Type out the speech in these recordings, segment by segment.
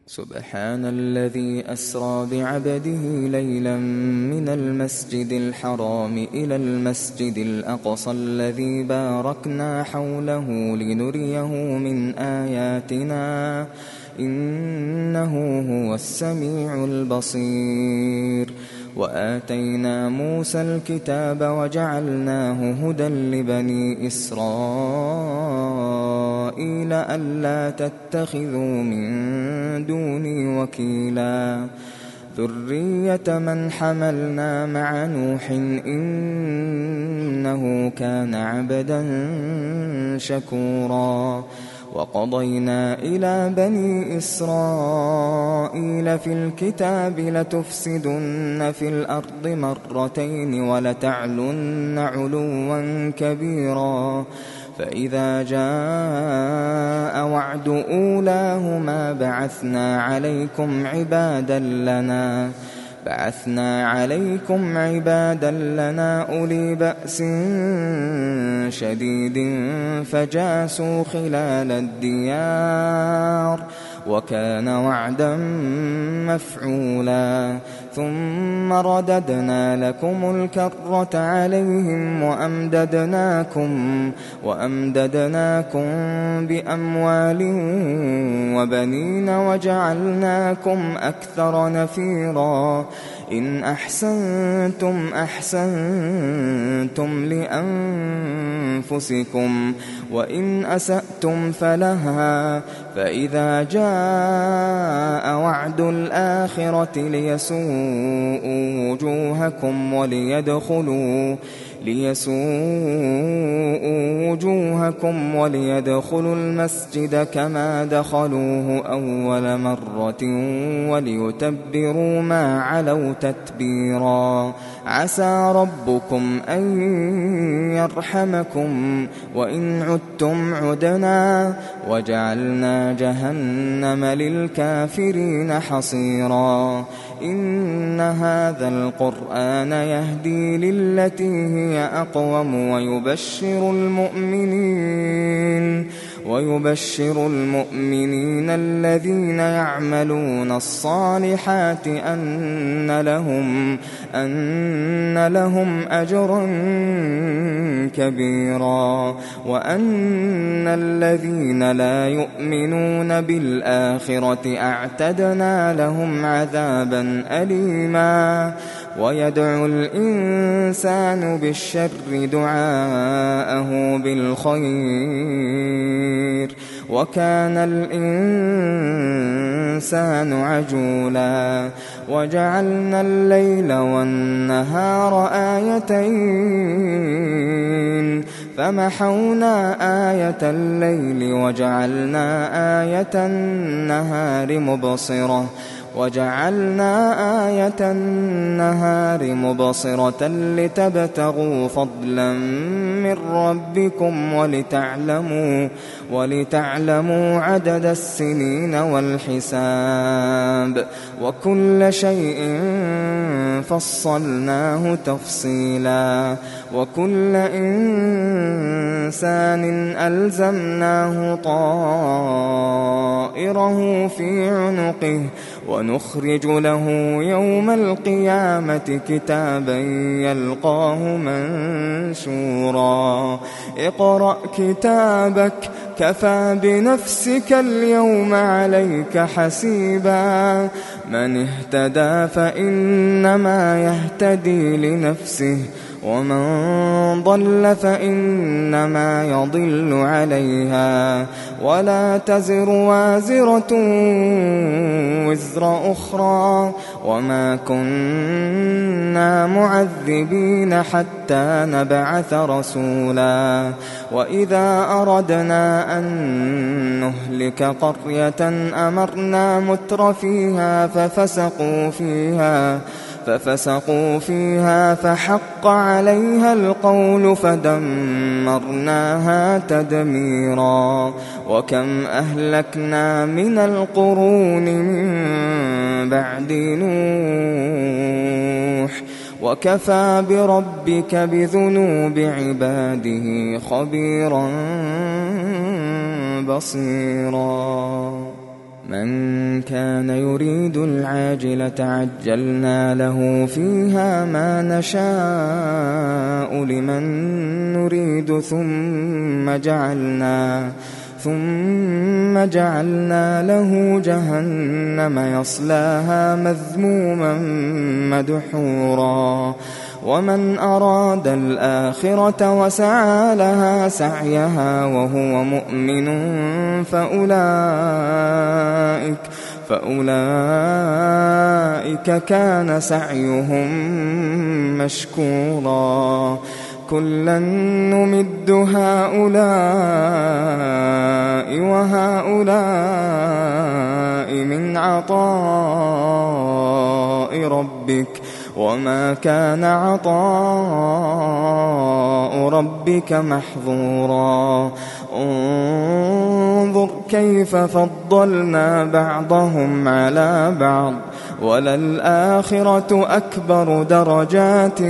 سبحان الذي أسرى بعبده ليلا من المسجد الحرام إلى المسجد الأقصى الذي باركنا حوله لنريه من آياتنا إنه هو السميع البصير. وآتينا موسى الكتاب وجعلناه هدى لبني إسرائيل ألا تتخذوا من دوني وكيلا ذرية من حملنا مع نوح إنه كان عبدا شكورا. وقضينا إلى بني إسرائيل في الكتاب لتفسدن في الأرض مرتين ولتعلن علوا كبيرا فإذا جاء وعد أولاهما بعثنا عليكم عبادا لنا أولي بأس شديد فجاسوا خلال الديار وكان وعدا مفعولا. ثم رددنا لكم الكرة عليهم وأمددناكم بأموال وبنين وجعلناكم أكثر نفيرا. إن أحسنتم أحسنتم لأنفسكم وإن أسأتم فلها. فإذا جاء وعد الآخرة ليسوءوا وجوهكم وليدخلوا المسجد كما دخلوه أول مرة وليتبروا ما علوا تتبيرا. عسى ربكم أن يرحمكم وإن عدتم عدنا وجعلنا جهنم للكافرين حصيرا. إن هذا القرآن يهدي للتي هي أقوم ويبشر المؤمنين الذين يعملون الصالحات أن لهم أجرا كبيرا وأن الذين لا يؤمنون بالآخرة أعتدنا لهم عذابا أليما. ويدعو الإنسان بالشر دعاءه بالخير وكان الإنسان عجولا. وجعلنا الليل والنهار آيتين فمحونا آية الليل وجعلنا آية النهار مبصرة لتبتغوا فضلا من ربكم ولتعلموا عدد السنين والحساب وكل شيء فصلناه تفصيلا. وكل إنسان ألزمناه طائره في عنقه ونخرج له يوم القيامة كتابا يلقاه منشورا. اقرأ كتابك كفى بنفسك اليوم عليك حسيبا. من اهتدى فإنما يهتدي لنفسه ومن ضل فإنما يضل عليها ولا تزر وازرة وزر أخرى وما كنا معذبين حتى نبعث رسولا. وإذا أردنا أن نهلك قرية أمرنا مترفيها ففسقوا فيها فحق عليها القول فدمرناها تدميرا. وكم أهلكنا من القرون من بعد نوح وكفى بربك بذنوب عباده خبيرا بصيرا. من كان يريد العاجلة عجلنا له فيها ما نشاء لمن نريد ثم جعلنا له جهنم يصلاها مذموما مدحورا ومن أراد الآخرة وسعى لها سعيها وهو مؤمن فأولئك كان سعيهم مشكورا كلا نمد هؤلاء وهؤلاء من عطاء ربك وما كان عطاء ربك محظورا انظر كيف فضلنا بعضهم على بعض وللآخرة أكبر درجات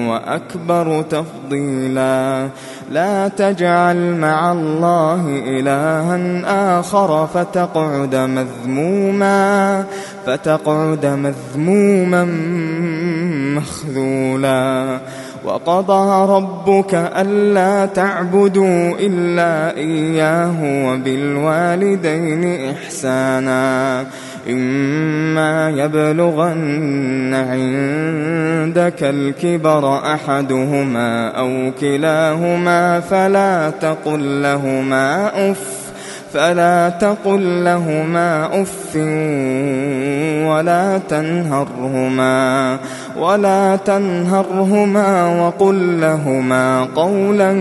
وأكبر تفضيلا لا تجعل مع الله إلها آخر فتقعد مذموما مخذولا وقضى ربك ألا تعبدوا إلا إياه وبالوالدين إحسانا إما يبلغن عندك الكبر أحدهما أو كلاهما فلا تقل لهما أف ولا تنهرهما وقل لهما قولا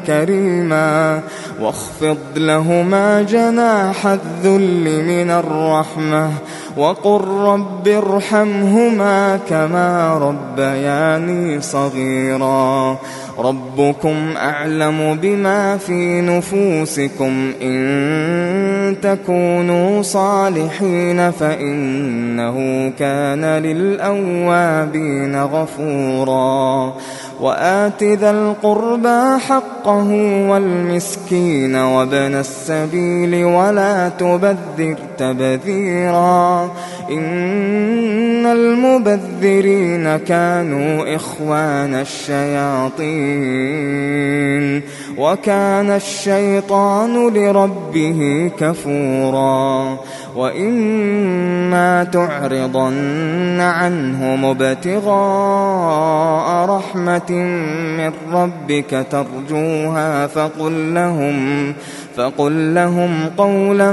كريما واخفض لهما جناح الذل من الرحمة وقل رب ارحمهما كما ربياني صغيرا ربكم أعلم بما في نفوسكم إن تكونوا صالحين فإنه كان للأوابين غفورا وآت ذا القربى حقه والمسكين وابن السبيل ولا تبذر تبذيرا إن المبذرين كانوا إخوان الشياطين وكان الشيطان لربه كفورا وإما تعرضن عنهم ابتغاء رحمة من ربك ترجوها فقل لهم قولا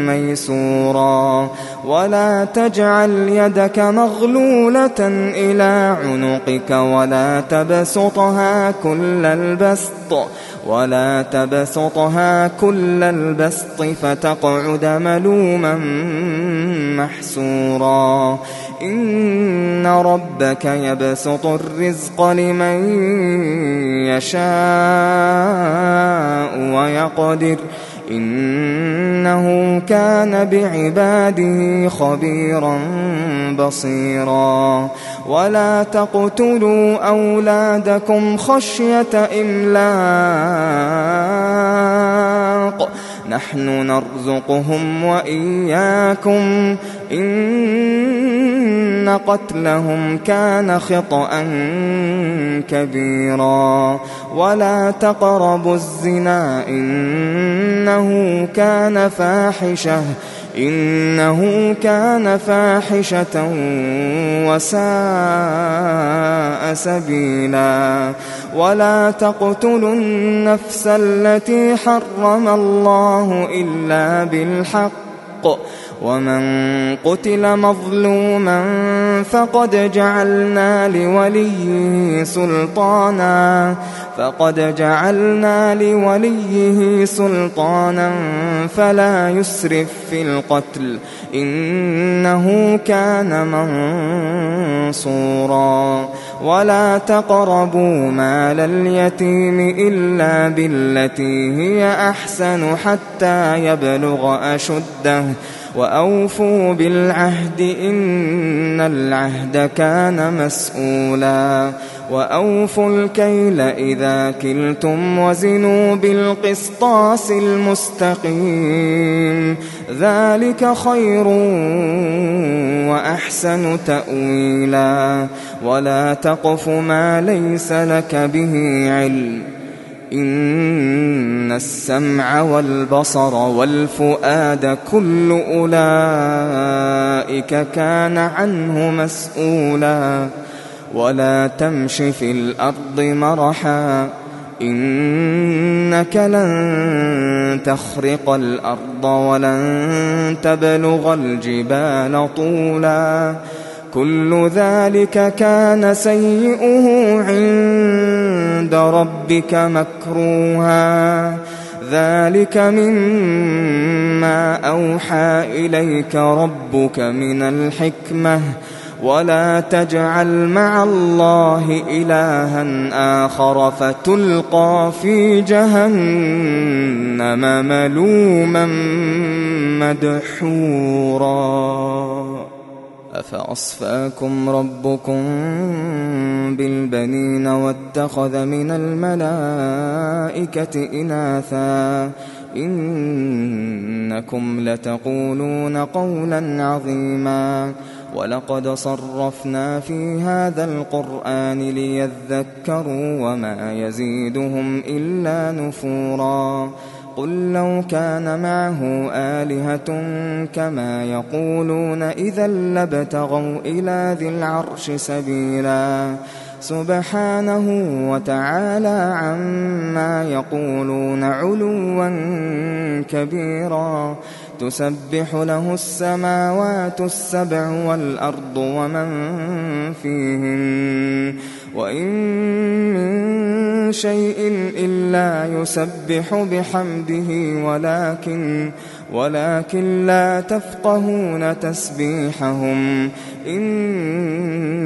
ميسورا ولا تجعل يدك مغلولة إلى عنقك ولا تبسطها كل البسط فتقعد ملوما محسورا إن ربك يبسط الرزق لمن يشاء ويقدر إنه كان بعباده خبيرا بصيرا ولا تقتلوا أولادكم خشية إملاق نحن نرزقهم وإياكم إن قتلهم كان خطأ كبيرا ولا تقربوا الزنا إنه كان فاحشة وساء سبيلا ولا تقتلوا النفس التي حرم الله إلا بالحق ومن قتل مظلوما فقد جعلنا لوليه سلطانا فلا يسرف في القتل إنه كان منصورا ولا تقربوا مال اليتيم إلا بالتي هي أحسن حتى يبلغ أشده وأوفوا بالعهد إن العهد كان مسؤولا وأوفوا الكيل إذا كلتم وزنوا بالقسطاس المستقيم ذلك خير وأحسن تأويلا ولا تقف ما ليس لك به علم إن السمع والبصر والفؤاد كل أولئك كان عنه مسؤولا ولا تمش في الأرض مرحا إنك لن تخرق الأرض ولن تبلغ الجبال طولا كل ذلك كان سيئه عند ربك مكروها ذلك مما أوحى إليك ربك من الحكمة ولا تجعل مع الله إلها آخر فتلقى في جهنم ملوما مدحورا أفأصفاكم ربكم بالبنين واتخذ من الملائكة إناثا إنكم لتقولون قولا عظيما ولقد صرفنا في هذا القرآن ليذكروا وما يزيدهم إلا نفورا قل لو كان معه آلهة كما يقولون إذا لابتغوا إلى ذي العرش سبيلا سبحانه وتعالى عما يقولون علوا كبيرا تسبح له السماوات السبع والأرض ومن فيهن وإن من شيء إلا يسبح بحمده ولكن لا تفقهون تسبيحهم إنه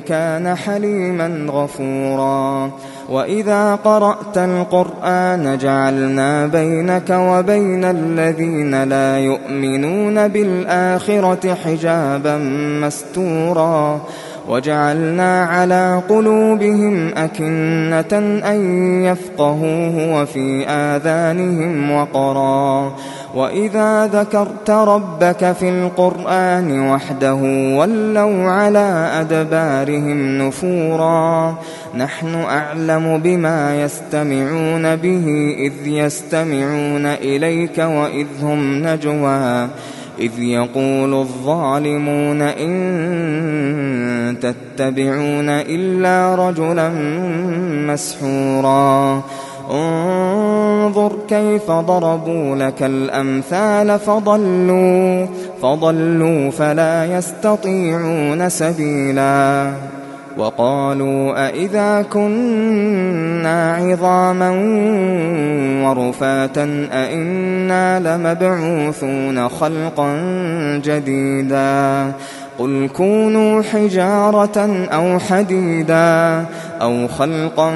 كان حليما غفورا وإذا قرأت القرآن جعلنا بينك وبين الذين لا يؤمنون بالآخرة حجابا مستورا وجعلنا على قلوبهم أكنة أن يفقهوه وفي آذانهم وقرا وإذا ذكرت ربك في القرآن وحده ولوا على أدبارهم نفورا نحن أعلم بما يستمعون به إذ يستمعون إليك وإذ هم نجوى إذ يقول الظالمون إن تتبعون إلا رجلا مسحورا انظر كيف ضربوا لك الأمثال فضلوا فلا يستطيعون سبيلا وقالوا أإذا كنا عظاما ورفاتا أإنا لمبعوثون خلقا جديدا قل كونوا حجارة أو حديدا أو خلقا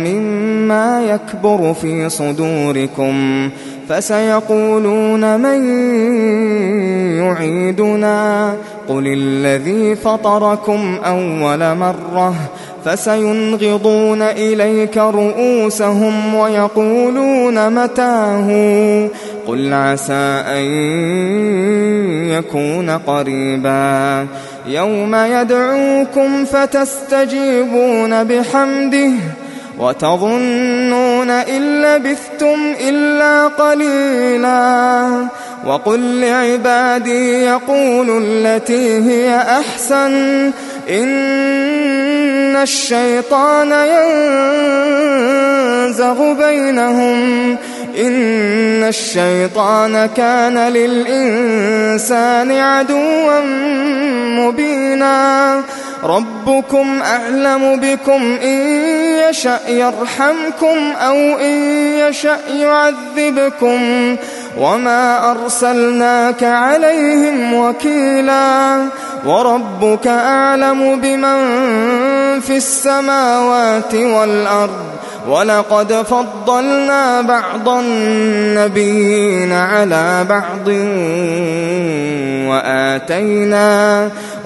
مما يكبر في صدوركم فسيقولون من يعيدنا قل الذي فطركم أول مرة فسينغضون إليك رؤوسهم ويقولون متاه قل عسى أن يكون قريبا يوم يدعوكم فتستجيبون بحمده وتظنون إن لبثتم إلا قليلا وقل لعبادي يقولوا التي هي أحسن إن الشيطان ينزغ بينهم إن الشيطان كان للإنسان عدوا مبينا ربكم أعلم بكم إن يشأ يرحمكم أو إن يشأ يعذبكم وما أرسلناك عليهم وكيلا وربك أعلم بمن في السماوات والأرض ولقد فضلنا بعض النبيين على بعض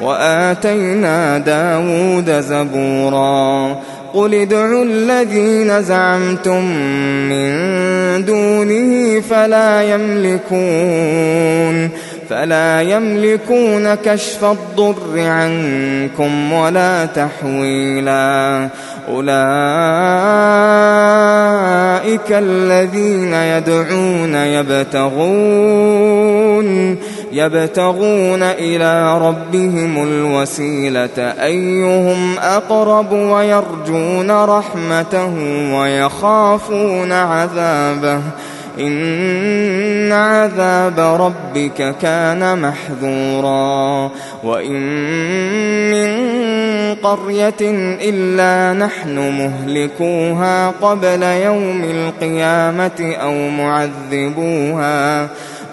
وآتينا داود زبورا قل ادعوا الذين زعمتم من دونه فلا يملكون كشف الضر عنكم ولا تحويلا أولئك الذين يدعون يبتغون إلى ربهم الوسيلة أيهم أقرب ويرجون رحمته ويخافون عذابه إن عذاب ربك كان محذورا وإن من قرية إلا نحن مهلكوها قبل يوم القيامة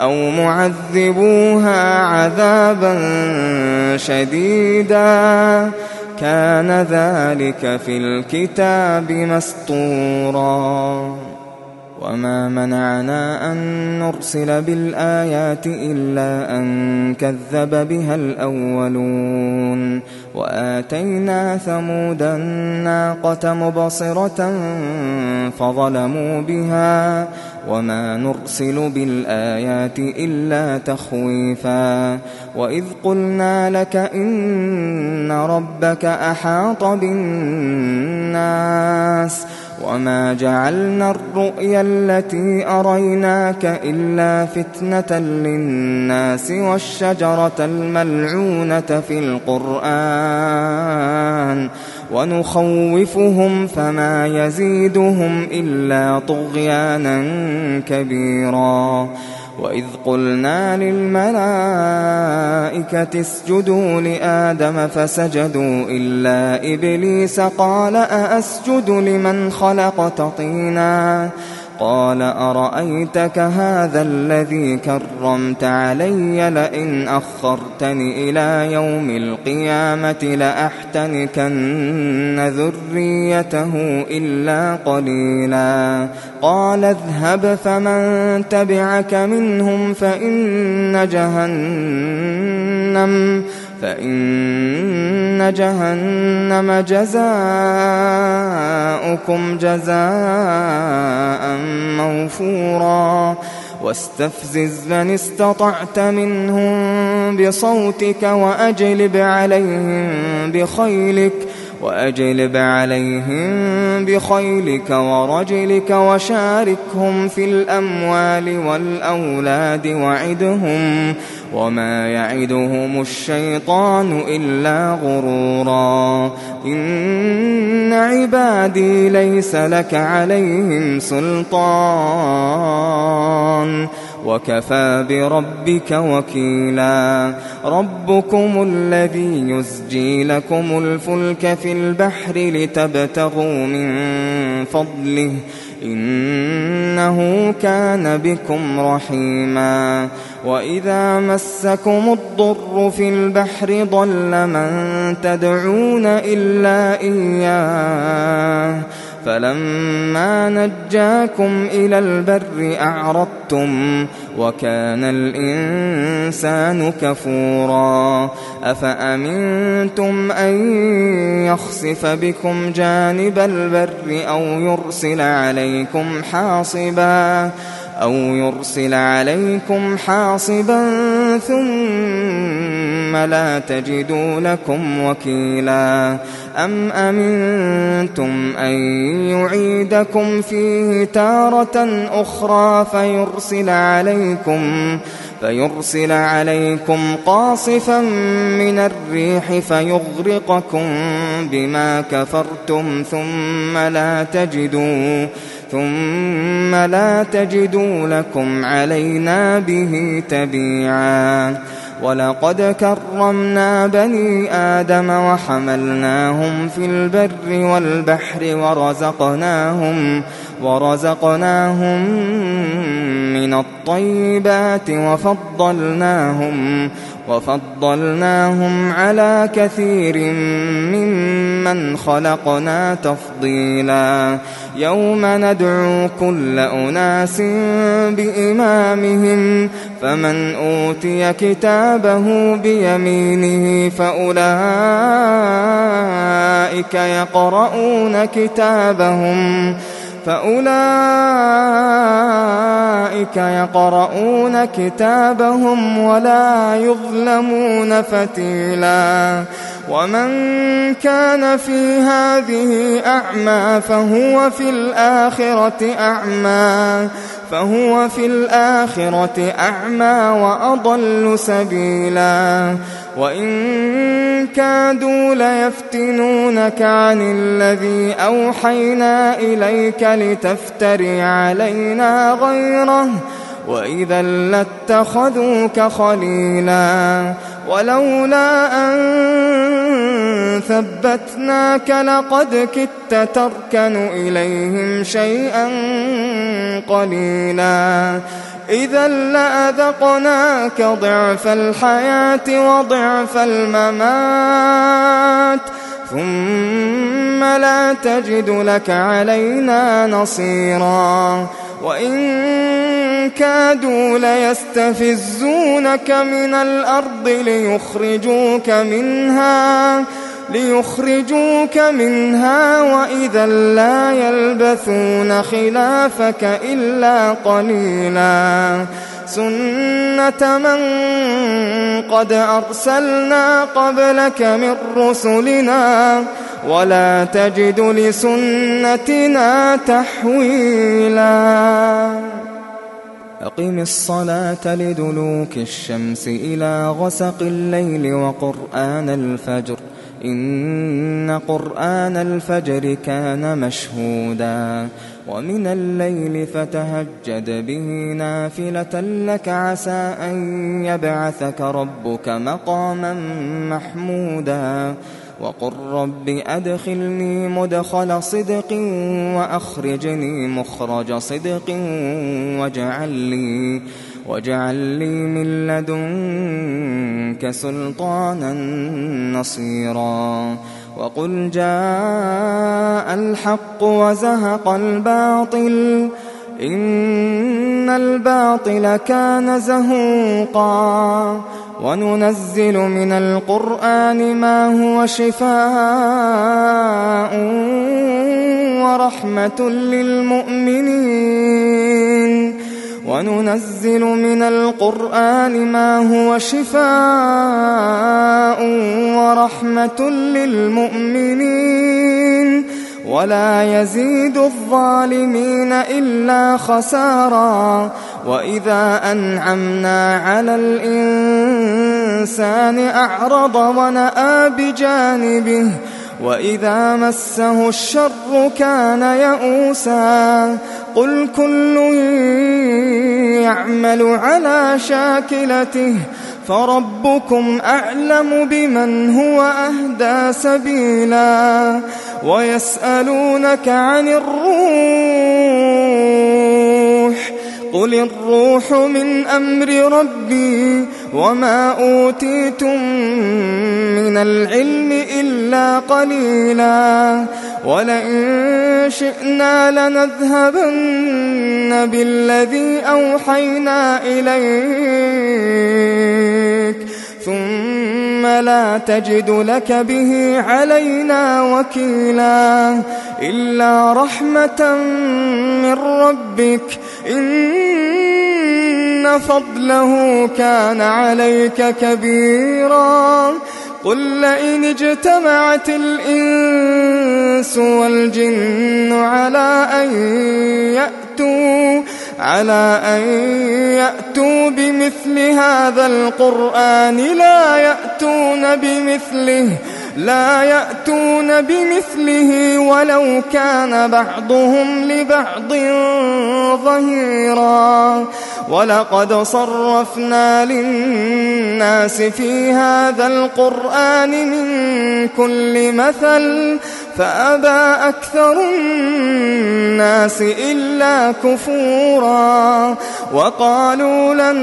أو معذبوها عذابا شديدا كان ذلك في الكتاب مسطورا وما منعنا أن نرسل بالآيات إلا أن كذب بها الأولون وآتينا ثمود الناقة مبصرة فظلموا بها وما نرسل بالآيات إلا تخويفا وإذ قلنا لك إن ربك أحاط بالناس وما جعلنا الرؤيا التي أريناك إلا فتنة للناس والشجرة الملعونة في القرآن ونخوفهم فما يزيدهم إلا طغيانا كبيرا وإذ قلنا للملائكة اسجدوا لآدم فسجدوا إلا إبليس قال أأسجد لمن خلقت طينا قال أرأيتك هذا الذي كرمت علي لئن أخرتني إلى يوم القيامة لأحتنكن ذريته إلا قليلا قال اذهب فمن تبعك منهم فإن جهنم جزاؤكم جزاء موفورا واستفزز من استطعت منهم بصوتك وأجلب عليهم بخيلك ورجلك وشاركهم في الأموال والأولاد وعدهم وما يعدهم الشيطان إلا غرورا إن عبادي ليس لك عليهم سلطان وكفى بربك وكيلا ربكم الذي يزجي لكم الفلك في البحر لتبتغوا من فضله إنه كان بكم رحيما وإذا مسكم الضر في البحر ضل من تدعون إلا إياه فلما نجاكم إلى البر أعرضتم وكان الإنسان كفورا أفأمنتم أن يخسف بكم جانب البر أو يرسل عليكم حاصبا ثم لا تجدوا لكم وكيلا أم أمنتم أن يعيدكم فيه تارة أخرى فيرسل عليكم قاصفا من الريح فيغرقكم بما كفرتم ثم لا تجدوا لكم علينا به تبيعا ولقد كرمنا بني آدم وحملناهم في البر والبحر ورزقناهم من الطيبات وفضلناهم على كثير ممن خلقنا تفضيلا يوم ندعو كل أناس بإمامهم فمن أوتي كتابه بيمينه فأولئك يقرؤون كتابهم ولا يظلمون فتيلا ومن كان في هذه أعمى فهو في الآخرة أعمى وأضل سبيلا وإن كادوا ليفتنونك عن الذي أوحينا إليك لتفتري علينا غيره وإذا لاتخذوك خليلا ولولا أن ثبتناك لقد كدت تركن إليهم شيئا قليلا إذا لأذقناك ضعف الحياة وضعف الممات ثم لا تجد لك علينا نصيرا وإن كادوا ليستفزونك من الأرض ليخرجوك منها وإذا لا يلبثون خلافك إلا قليلا سنة من قد أرسلنا قبلك من رسلنا ولا تجد لسنتنا تحويلا أقم الصلاة لدلوك الشمس إلى غسق الليل وقرآن الفجر إن قرآن الفجر كان مشهودا ومن الليل فتهجد به نافلة لك عسى أن يبعثك ربك مقاما محمودا وقل رب أدخلني مدخل صدق وأخرجني مخرج صدق واجعل لي من لدنك سلطانا نصيرا وقل جاء الحق وزهق الباطل إن الباطل كان زهوقا وننزل من القرآن ما هو شفاء ورحمة للمؤمنين وننزل من القرآن ما هو شفاء ورحمة للمؤمنين ولا يزيد الظالمين إلا خسارا وإذا أنعمنا على الإنسان أعرض ونأى بجانبه وإذا مسه الشر كان يئوسا قل كل يعمل على شاكلته فربكم أعلم بمن هو أهدى سبيلا ويسألونك عن الروح قل الروح من أمر ربي وما أوتيتم من العلم إلا قليلا ولئن شئنا لنذهبن بالذي أوحينا إليك ثم لا تجد لك به علينا وكيلا إلا رحمة من ربك إن فضله كان عليك كبيرا قل لئن اجتمعت الإنس والجن على أن يأتوا بمثل هذا القرآن لا يأتون بمثله ولو كان بعضهم لبعض ظهيرا ولقد صرفنا للناس في هذا القرآن من كل مثل فأبى أكثر الناس إلا كفورا وقالوا لن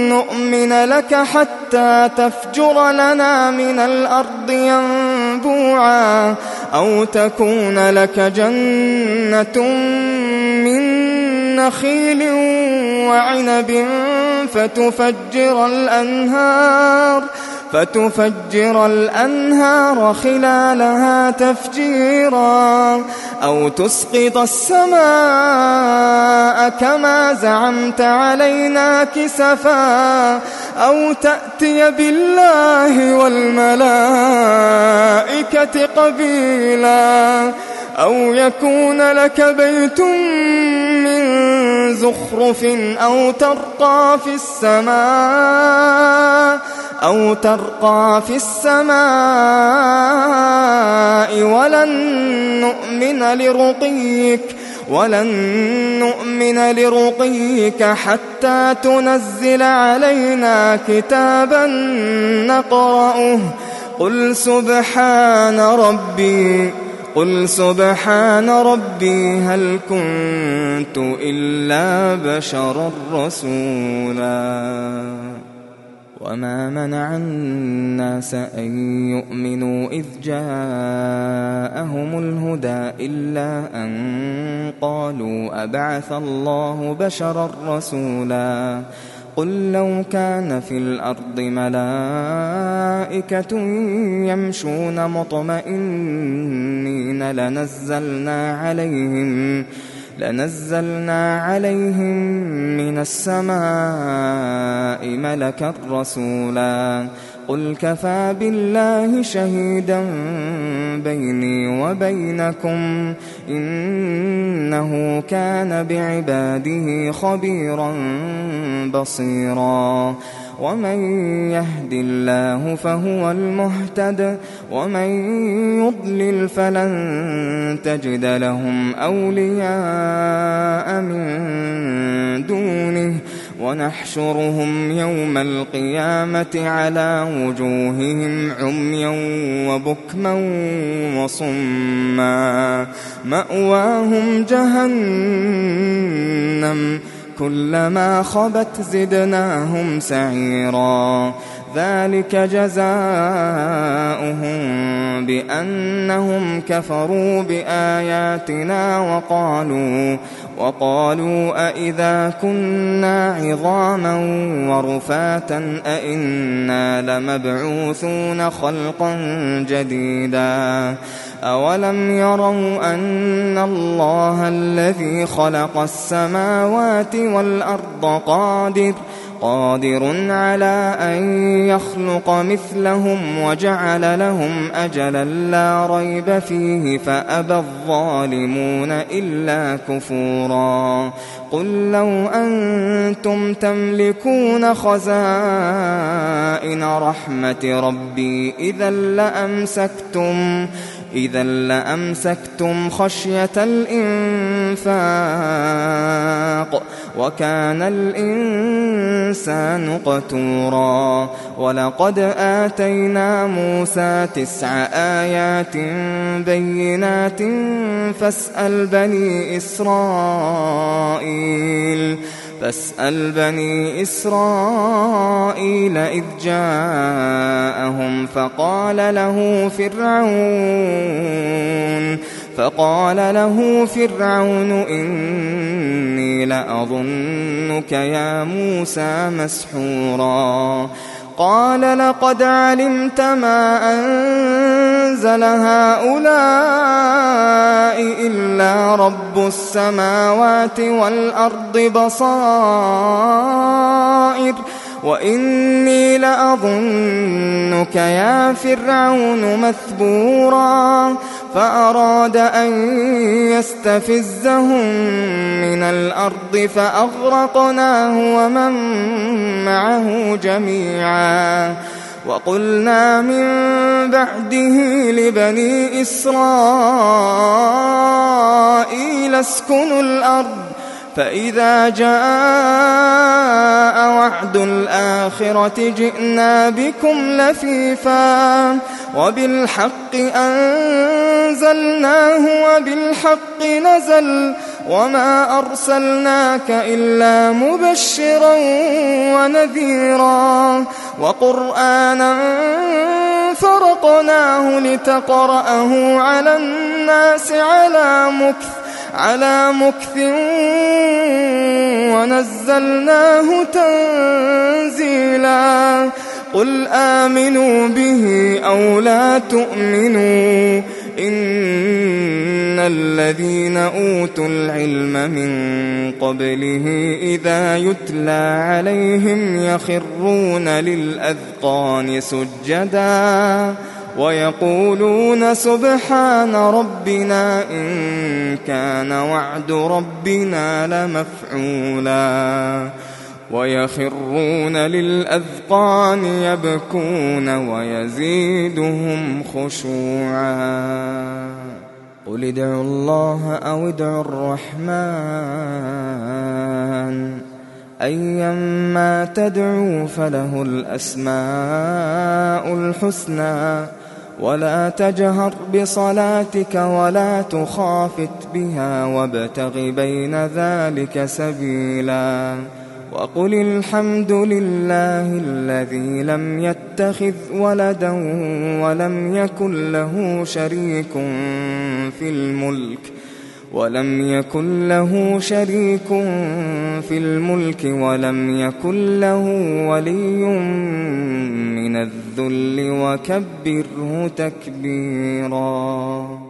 نؤمن لك حتى تفجر لنا من الأرض ينبوعا أو تكون لك جنة من نخيل وعنب فتفجر الأنهار خلالها تفجيرا أو تسقط السماء كما زعمت علينا كسفا أو تأتي بالله والملائكة قبيلا أو يكون لك بيت من زخرف أو ترقى في السماء ولن نؤمن لرقيك حتى تنزل علينا كتابا نقرأه قل سبحان ربي هل كنت إلا بشرا رسولا وما منع الناس أن يؤمنوا إذ جاءهم الهدى إلا أن قالوا أبعث الله بشرا رسولا قل لو كان في الأرض ملائكة يمشون مطمئنين لنزلنا عليهم من السماء ملكا رسولا قل كفى بالله شهيدا بيني وبينكم إنه كان بعباده خبيرا بصيرا ومن يهد الله فهو المهتد ومن يضلل فلن تجد لهم أولياء من دونه ونحشرهم يوم القيامة على وجوههم عميا وبكما وصما مأواهم جهنم كلما خبت زدناهم سعيرا ذلك جزاؤهم بأنهم كفروا بآياتنا وقالوا أئذا كنا عظاما ورفاتا أئنا لمبعوثون خلقا جديدا أولم يروا أن الله الذي خلق السماوات والأرض قادر على أن يخلق مثلهم وجعل لهم أجلا لا ريب فيه فأبى الظالمون إلا كفورا قل لو أنتم تملكون خزائن رحمة ربي إذا لأمسكتم خشية الإنفاق وكان الإنسان قتورا ولقد آتينا موسى 9 آيات بينات فاسأل بني إسرائيل إذ جاءهم فقال له فرعون إني لأظنك يا موسى مسحورا قال لقد علمت ما أنزل هؤلاء إلا رب السماوات والأرض بصائر وإني لأظنك يا فرعون مثبورا فأراد أن يستفزهم من الأرض فأغرقناه ومن معه جميعا وقلنا من بعده لبني إسرائيل اسكنوا الأرض فإذا جاء وعد الآخرة جئنا بكم لفيفا وبالحق أنزلناه وبالحق نزل وما أرسلناك إلا مبشرا ونذيرا وقرآنا فرقناه لتقرأه على الناس على مكث ونزلناه تنزيلا قل آمنوا به أو لا تؤمنوا إن الذين أوتوا العلم من قبله إذا يتلى عليهم يخرون للأذقان سجدا ويقولون سبحان ربنا إن كان وعد ربنا لمفعولا ويخرون للأذقان يبكون ويزيدهم خشوعا قل ادعوا الله أو ادعوا الرحمن أيما تدعوا فله الأسماء الحسنى ولا تجهر بصلاتك ولا تخافت بها وابتغ بين ذلك سبيلا وقل الحمد لله الذي لم يتخذ ولدا ولم يكن له شريك في الملك ولم يكن له ولي من الذل وكبره تكبيرا.